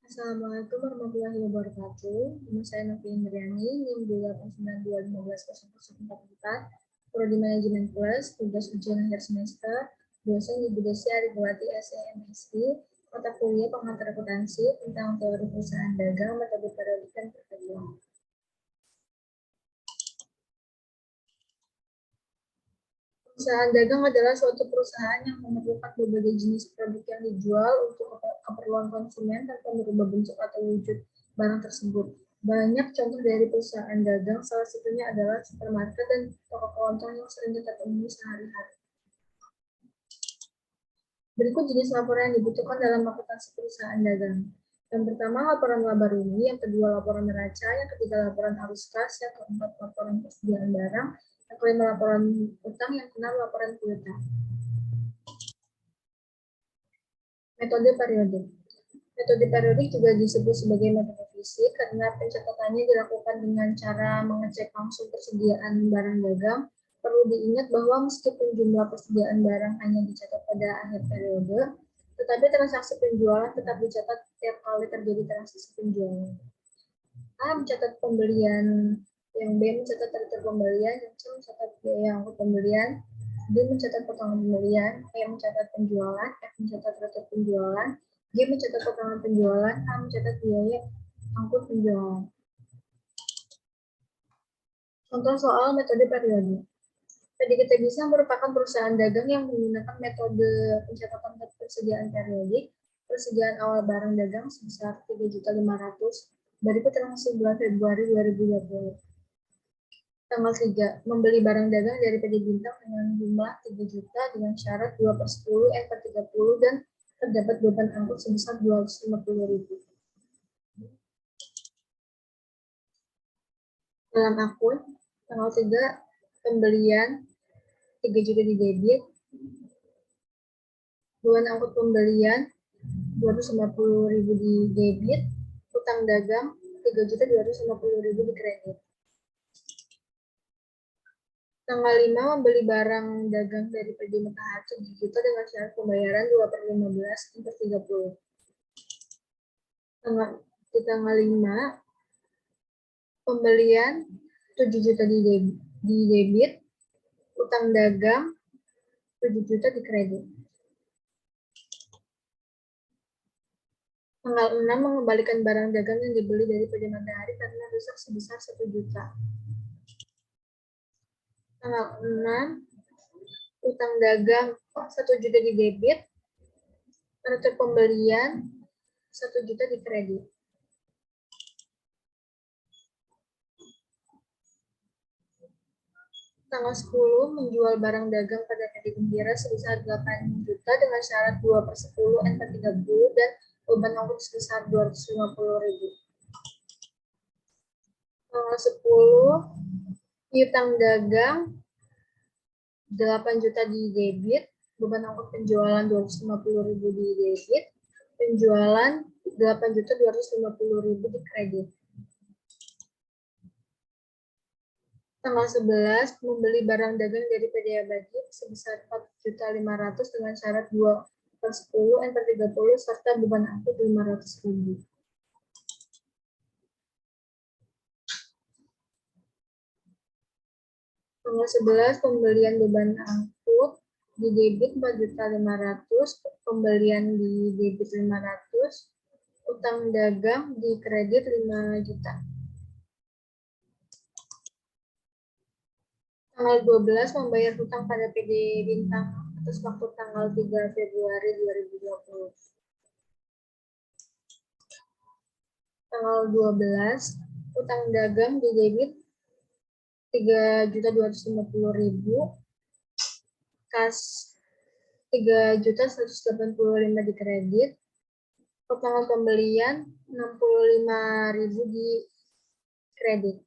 Assalamualaikum warahmatullahi wabarakatuh. Nama saya Novi Indriani, NIM 289201544, Prodi Manajemen Plus, tugas ujian akhir semester, dosen Ibu Desi Arifwati SMSI, mata kuliah pengantar akuntansi tentang teori perusahaan dagang, metode periodik dan perpaduan. Perusahaan dagang adalah suatu perusahaan yang memerlukan berbagai jenis produk yang dijual untuk keperluan konsumen tanpa merubah bentuk atau wujud barang tersebut. Banyak contoh dari perusahaan dagang, salah satunya adalah supermarket dan toko kelontong yang sering kita temui sehari-hari. Berikut jenis laporan yang dibutuhkan dalam akuntansi perusahaan dagang. Yang pertama, laporan laba rugi, yang kedua, laporan neraca, yang ketiga, laporan arus kas, yang keempat, laporan persediaan barang, yang kelima, laporan utang, yang keenam, laporan piutang. Metode periodik. Metode periodik juga disebut sebagai metode fisik karena pencatatannya dilakukan dengan cara mengecek langsung persediaan barang dagang. Perlu diingat bahwa meskipun jumlah persediaan barang hanya dicatat pada akhir periode, tetapi transaksi penjualan tetap dicatat setiap kali terjadi transaksi penjualan. A mencatat pembelian, yang B mencatat teratur pembelian, yang C mencatat biaya angkut pembelian, D mencatat potongan pembelian, E mencatat penjualan, F mencatat teratur penjualan, G mencatat potongan penjualan, H mencatat biaya angkut penjualan. Contoh soal metode periodik. PDGT Bisa merupakan perusahaan dagang yang menggunakan metode pencatatan persediaan periodik. Persediaan awal barang dagang sebesar 3.500.000 dari transaksi bulan Februari 2020. Tanggal 3, membeli barang dagang dari PD Bintang dengan jumlah 3 juta dengan syarat 2/10 N/30 dan terdapat beban angkut sebesar 250.000. Dalam akun, tanggal 3, pembelian 3 juta di debit, beban angkut pembelian 250.000 di debit, utang dagang 3.250.000 di kredit. Tanggal 5, membeli barang dagang dari PD Matahari 7 juta dengan syarat pembayaran 2/15 N/30. Di tanggal 5, pembelian 7 juta di debit, utang dagang 7 juta di kredit. Tanggal 6, mengembalikan barang dagang yang dibeli dari PD Matahari karena rusak sebesar 1 juta. Tanggal 6, utang dagang 1 juta di debit, teratur pembelian 1 juta di kredit. Tanggal 10, menjual barang dagang pada PD Gembira sebesar 8 juta dengan syarat 2/10 N/30 dan beban angkut sebesar 250.000. Tanggal 10, piutang dagang 8 juta di debit, beban angkut penjualan 250.000 di debit, penjualan 8.250.000 di kredit. Tanggal 11, membeli barang dagang dari PD Abadi sebesar 4.500.000 dengan syarat 2/10 N/30 serta beban angkut 500.000. Tanggal 11, pembelian beban angkut di debit 4.500.000, pembelian di debit 500, utang dagang di kredit 5 juta. Tanggal 12, membayar hutang pada PD Bintang atas waktu tanggal 3 Februari 2020. Tanggal 12, utang dagang di debit 3.250.000, kas 3.185 di kredit, potongan pembelian 65.000 di kredit.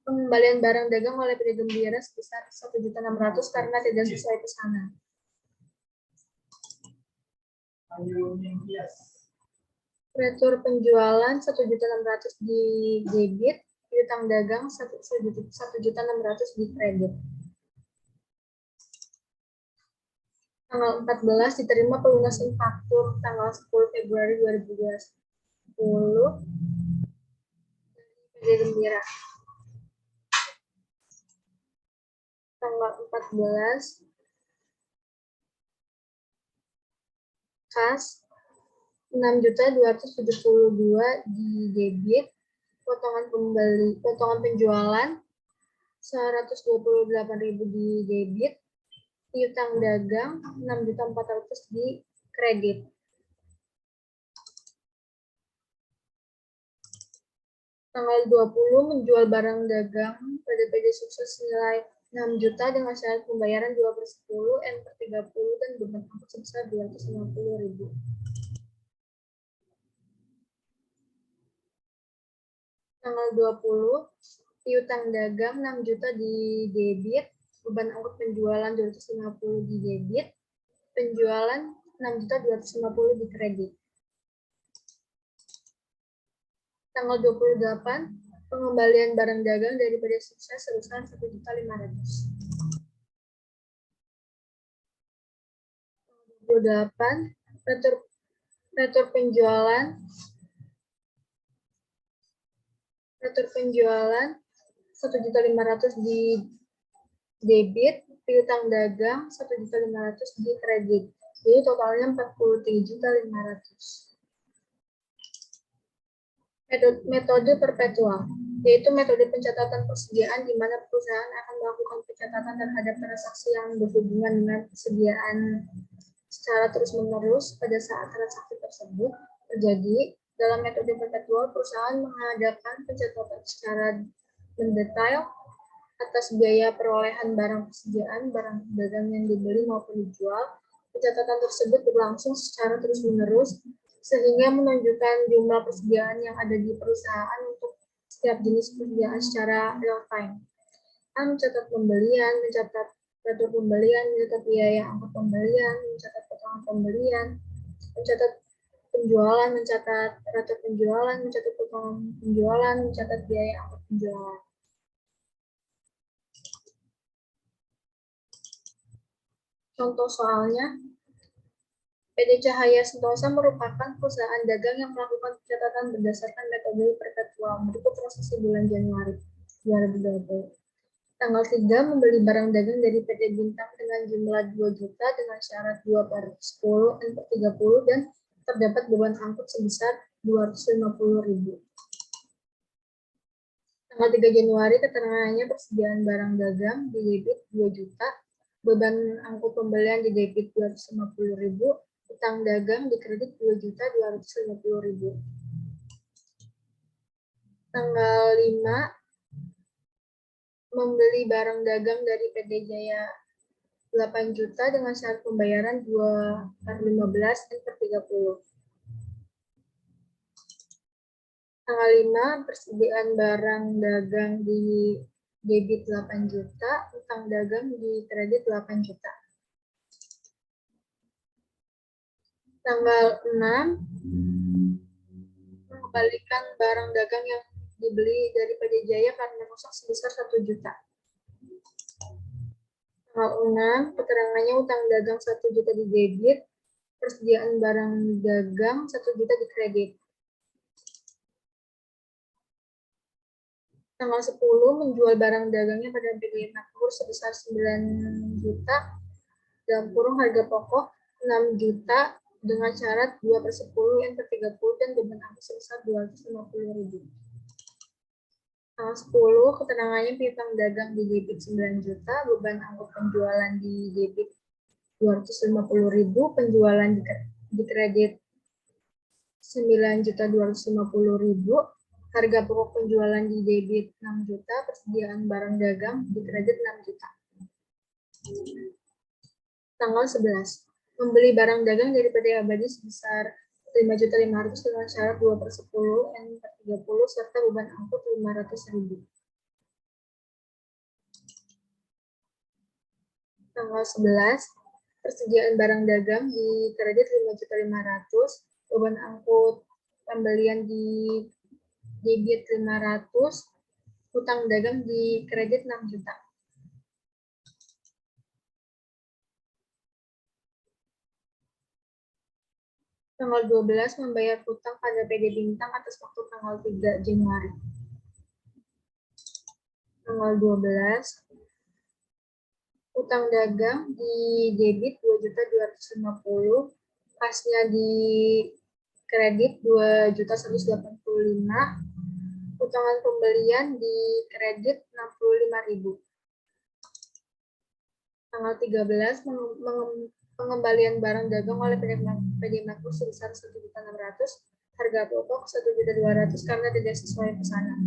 Pengembalian barang dagang oleh PD Gembira sebesar 1.600.000 karena tidak sesuai pesanan. Retur penjualan 1.600.000 di debit, piutang dagang 1.600.000 di kredit. Tanggal 14 diterima pelunasan faktur tanggal 10 Februari 2020 dari Gembira. Tanggal 14 kas 6.272 di debit, potongan penjualan 128.000 di debit, piutang dagang 6.400.000 di kredit. Tanggal 20 menjual barang dagang pada PD Sukses nilai 6 juta dengan syarat pembayaran 2/10, N/30 dan beban angkut sebesar 250.000. Tanggal 20 piutang dagang 6 juta di debit, beban angkut penjualan 250 di debit, penjualan 6.250 di kredit. Tanggal 28 pengembalian barang dagang dari PD Sukses sebesar 1.500.000. 28 retur penjualan 1.500.000 di debit, piutang dagang 1.500.000 di kredit. Jadi totalnya 43.500.000. Metode perpetual, yaitu metode pencatatan persediaan di mana perusahaan akan melakukan pencatatan terhadap transaksi yang berhubungan dengan persediaan secara terus-menerus pada saat transaksi tersebut terjadi. Dalam metode perpetual, perusahaan mengadakan pencatatan secara mendetail atas biaya perolehan barang persediaan, barang dagang yang dibeli maupun dijual. Pencatatan tersebut berlangsung secara terus-menerus, sehingga menunjukkan jumlah persediaan yang ada di perusahaan untuk setiap jenis persediaan secara real-time. Mencatat pembelian, mencatat retur pembelian, mencatat biaya angkut pembelian, mencatat potongan pembelian, mencatat penjualan, mencatat retur penjualan, mencatat potongan penjualan, mencatat biaya angkut penjualan. Contoh soalnya, PT Cahaya Sentosa merupakan perusahaan dagang yang melakukan pencatatan berdasarkan metode perpetual. Berikut transaksi bulan Januari 2020. Tanggal 3 membeli barang dagang dari PT Bintang dengan jumlah 2 juta dengan syarat 2/10, N/30 dan terdapat beban angkut sebesar 250.000. Tanggal 3 Januari keterangannya persediaan barang dagang di debit 2 juta, beban angkut pembelian di debit 250.000, utang dagang di kredit 2.250.000. Tanggal 5 membeli barang dagang dari PT Jaya 8 juta dengan syarat pembayaran 2/15, N/30. Tanggal 5 persediaan barang dagang di debit 8 juta, utang dagang di kredit 8 juta. Tanggal 6 mengembalikan barang dagang yang dibeli dari PD Jaya karena rusak sebesar 1 juta. Tanggal 6 keterangannya utang dagang 1 juta di debit, persediaan barang dagang 1 juta di kredit. Tanggal 10 menjual barang dagangnya pada PD Makmur sebesar 9 juta, dalam kurung harga pokok 6 juta dengan syarat 2/10, N/30 dan beban angkut sebesar 250.000. Tanggal 10 keterangannya piutang dagang di debit 9 juta, beban angkut penjualan di debit 250.000, penjualan di kredit 9.250.000, harga pokok penjualan di debit 6 juta, persediaan barang dagang di kredit 6 juta. Tanggal 11 membeli barang dagang dari PT Abadi sebesar 5.500.000 dengan syarat 2/10, N/30 serta beban angkut 500.000. Tanggal 11 persediaan barang dagang di kredit 5.500.000, beban angkut pembelian di debit 500, utang dagang di kredit 6 juta. Tanggal 12 membayar hutang pada PD Bintang atas waktu tanggal 3 Januari. Tanggal 12, utang dagang di debit 2.250.000, kasnya di kredit 2.185.000, utangan pembelian di kredit 65.000. Tanggal 13, pengembalian barang dagang oleh PD Makmur sebesar 1.600.000, harga pokok 1.200.000 karena tidak sesuai pesanan.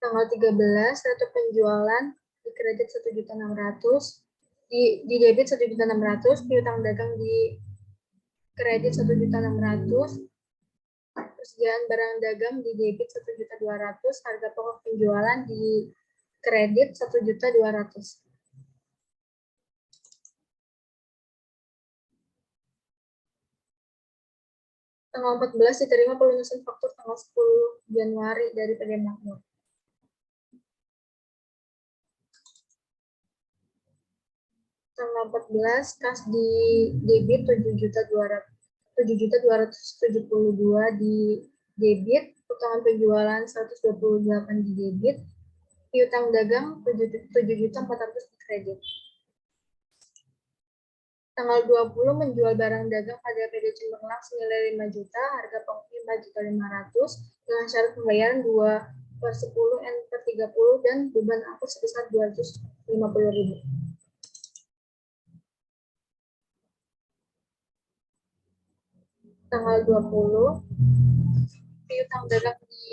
Tanggal 13, ratus penjualan di kredit 1.600.000, di debit 1.600.000, piutang dagang di kredit 1.600.000, persediaan barang dagang di debit 1.200.000, harga pokok penjualan di kredit 1.200.000. Tanggal 14 diterima pelunasan faktur tanggal 10 Januari dari PD Makmur. Tanggal 14, kas di debit 7.272 di debit, utangan penjualan 128 di debit, piutang dagang 7.400.000 di kredit. Tanggal 20 menjual barang dagang pada PD Cemerlang senilai 5 juta, harga pokoknya 4.500.000 dengan syarat pembayaran 2/10 N/30 dan beban angkut sebesar 250.000. Tanggal 20, piutang dagang di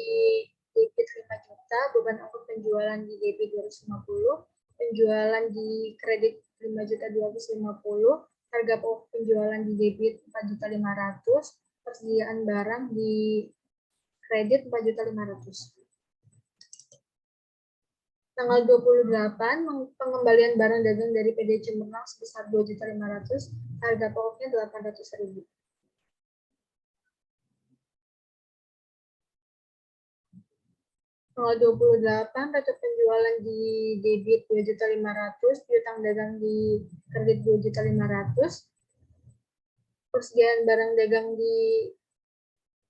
debit 5 juta, beban angkut penjualan di debit 250, penjualan di kredit 5.250, harga pokok penjualan di debit 4.500.000, persediaan barang di kredit 4.500.000. Tanggal 28, pengembalian barang dagang dari PD Cemerlang sebesar 2.500.000, harga pokoknya 800.000. Tanggal 28, ratus penjualan di debit 2.500.000, piutang dagang di kredit 2.500.000, persediaan barang dagang di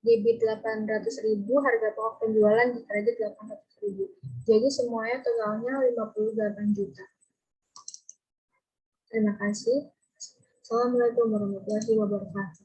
debit 800.000, harga pokok penjualan di kredit 800.000. Jadi semuanya totalnya 58 juta. Terima kasih. Assalamualaikum warahmatullahi wabarakatuh.